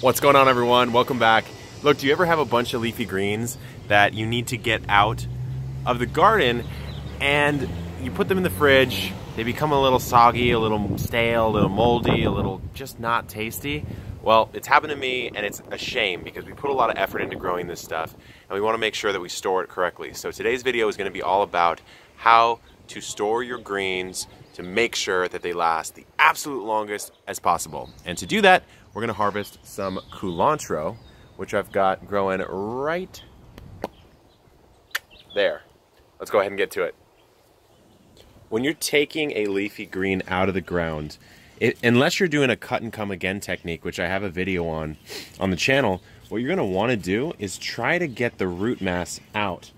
What's going on, everyone? Welcome back. Look, do you ever have a bunch of leafy greens that you need to get out of the garden and you put them in the fridge, they become a little soggy, a little stale, a little moldy, a little just not tasty? Well, it's happened to me, and it's a shame because we put a lot of effort into growing this stuff and we want to make sure that we store it correctly. So today's video is going to be all about how to store your greens to make sure that they last the absolute longest as possible. And to do that, we're gonna harvest some culantro, which I've got growing right there. Let's go ahead and get to it. When you're taking a leafy green out of the ground, unless you're doing a cut and come again technique, which I have a video on the channel, what you're gonna wanna do is try to get the root mass out.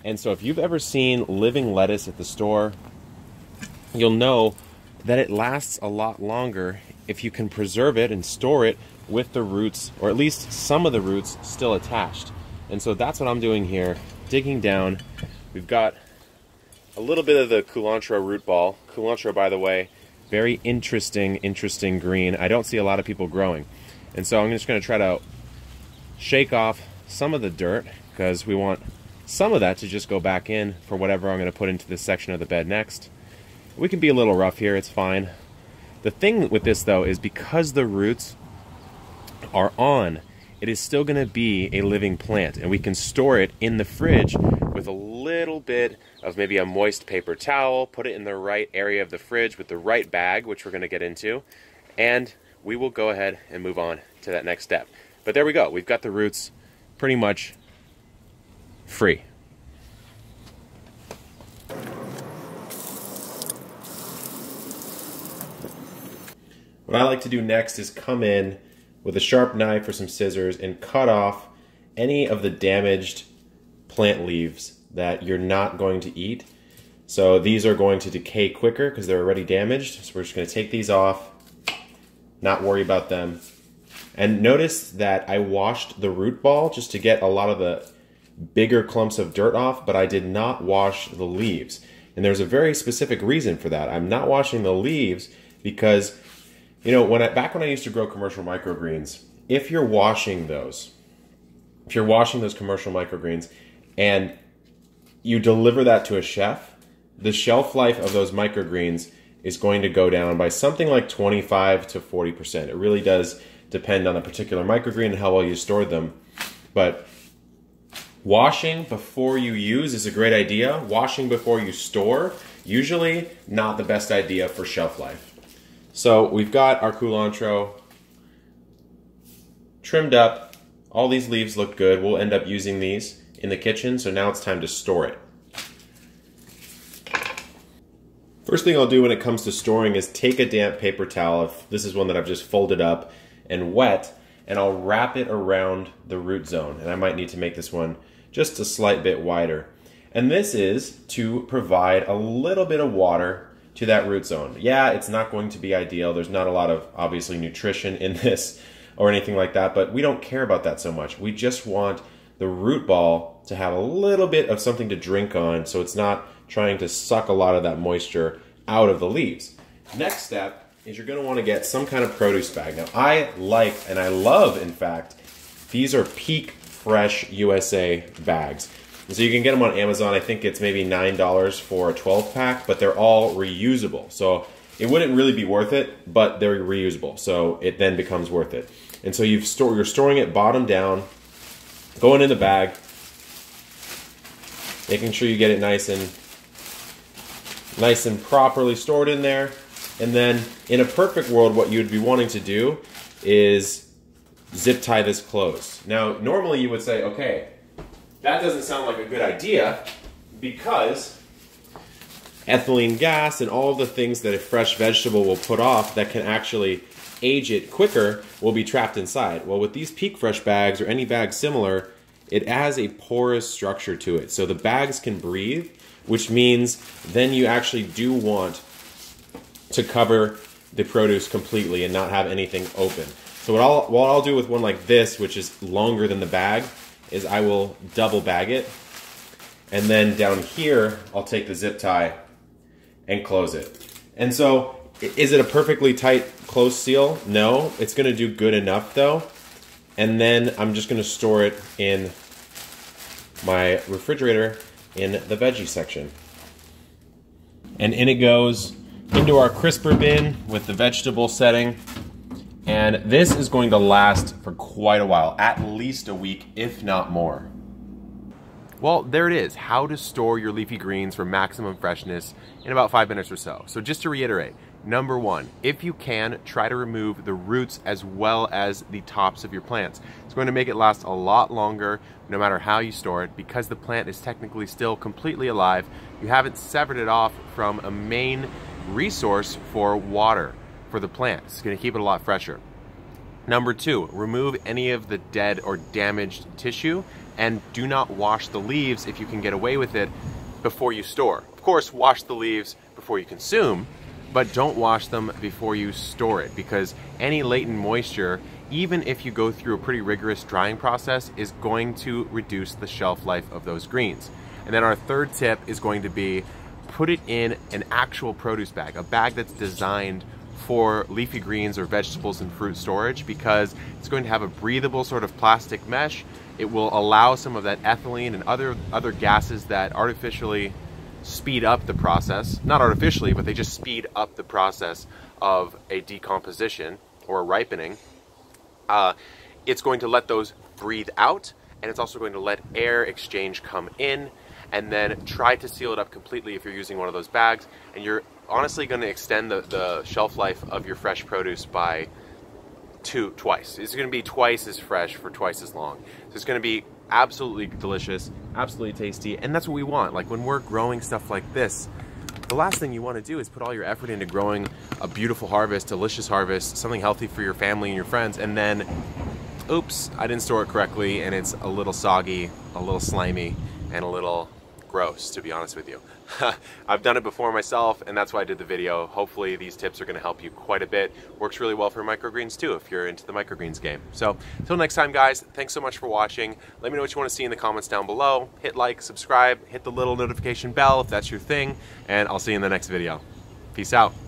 And so if you've ever seen living lettuce at the store, you'll know that it lasts a lot longer if you can preserve it and store it with the roots, or at least some of the roots, still attached. And so that's what I'm doing here, digging down. We've got a little bit of the culantro root ball. Culantro, by the way, very interesting green. I don't see a lot of people growing. And so I'm just gonna try to shake off some of the dirt because we want some of that to just go back in for whatever I'm gonna put into this section of the bed next. We can be a little rough here, it's fine. The thing with this though is because the roots are on, it is still going to be a living plant, and we can store it in the fridge with a little bit of maybe a moist paper towel, put it in the right area of the fridge with the right bag, which we're going to get into, and we will go ahead and move on to that next step. But there we go, we've got the roots pretty much free. What I like to do next is come in with a sharp knife or some scissors and cut off any of the damaged plant leaves that you're not going to eat. So these are going to decay quicker because they're already damaged. So we're just going to take these off, not worry about them. And notice that I washed the root ball just to get a lot of the bigger clumps of dirt off, but I did not wash the leaves. And there's a very specific reason for that. I'm not washing the leaves because, you know, back when I used to grow commercial microgreens, if you're washing those commercial microgreens and you deliver that to a chef, the shelf life of those microgreens is going to go down by something like 25 to 40%. It really does depend on a particular microgreen and how well you stored them. But washing before you use is a great idea. Washing before you store, usually not the best idea for shelf life. So we've got our culantro trimmed up. All these leaves look good. We'll end up using these in the kitchen, so now it's time to store it. First thing I'll do when it comes to storing is take a damp paper towel. This is one that I've just folded up and wet, and I'll wrap it around the root zone. And I might need to make this one just a slight bit wider. And this is to provide a little bit of water to that root zone. Yeah, it's not going to be ideal. There's not a lot of, obviously, nutrition in this or anything like that, but we don't care about that so much. We just want the root ball to have a little bit of something to drink on so it's not trying to suck a lot of that moisture out of the leaves. Next step is you're gonna wanna get some kind of produce bag. Now, I like, and I love, in fact, these are Peak Fresh USA bags. So you can get them on Amazon. I think it's maybe $9 for a 12 pack, but they're all reusable. So it wouldn't really be worth it, but they're reusable. So it then becomes worth it. And so you're storing it bottom down, going in the bag, making sure you get it nice and properly stored in there. And then in a perfect world, what you'd be wanting to do is zip tie this closed. Now, normally you would say, okay, that doesn't sound like a good idea because ethylene gas and all of the things that a fresh vegetable will put off that can actually age it quicker will be trapped inside. Well, with these Peak Fresh bags or any bag similar, it has a porous structure to it. So the bags can breathe, which means then you actually do want to cover the produce completely and not have anything open. So what I'll do with one like this, which is longer than the bag, is I will double bag it, and then down here I'll take the zip tie and close it. And so is it a perfectly tight close seal? No, it's going to do good enough though. And then I'm just going to store it in my refrigerator in the veggie section. And in it goes into our crisper bin with the vegetable setting. And this is going to last for quite a while, at least a week, if not more. Well, there it is, how to store your leafy greens for maximum freshness in about 5 minutes or so. So just to reiterate, number one, if you can, try to remove the roots as well as the tops of your plants. It's going to make it last a lot longer no matter how you store it, because the plant is technically still completely alive. You haven't severed it off from a main resource for water for the plant. It's going to keep it a lot fresher. Number two, remove any of the dead or damaged tissue, and do not wash the leaves if you can get away with it before you store. Of course, wash the leaves before you consume, but don't wash them before you store it, because any latent moisture, even if you go through a pretty rigorous drying process, is going to reduce the shelf life of those greens. And then our third tip is going to be put it in an actual produce bag, a bag that's designed for leafy greens or vegetables and fruit storage, because it's going to have a breathable sort of plastic mesh. It will allow some of that ethylene and other gases that artificially speed up the process, not artificially, but they just speed up the process of a decomposition or a ripening. It's going to let those breathe out, and it's also going to let air exchange come in, and then try to seal it up completely if you're using one of those bags, and you're honestly going to extend the shelf life of your fresh produce by twice. It's going to be twice as fresh for twice as long. So it's going to be absolutely delicious, absolutely tasty, and that's what we want. Like when we're growing stuff like this, the last thing you want to do is put all your effort into growing a beautiful harvest, delicious harvest, something healthy for your family and your friends, and then, oops, I didn't store it correctly, and it's a little soggy, a little slimy, and a little gross, to be honest with you. I've done it before myself, and that's why I did the video. Hopefully these tips are going to help you quite a bit. Works really well for microgreens too, if you're into the microgreens game. So until next time, guys, thanks so much for watching. Let me know what you want to see in the comments down below. Hit like, subscribe, hit the little notification bell if that's your thing, and I'll see you in the next video. Peace out.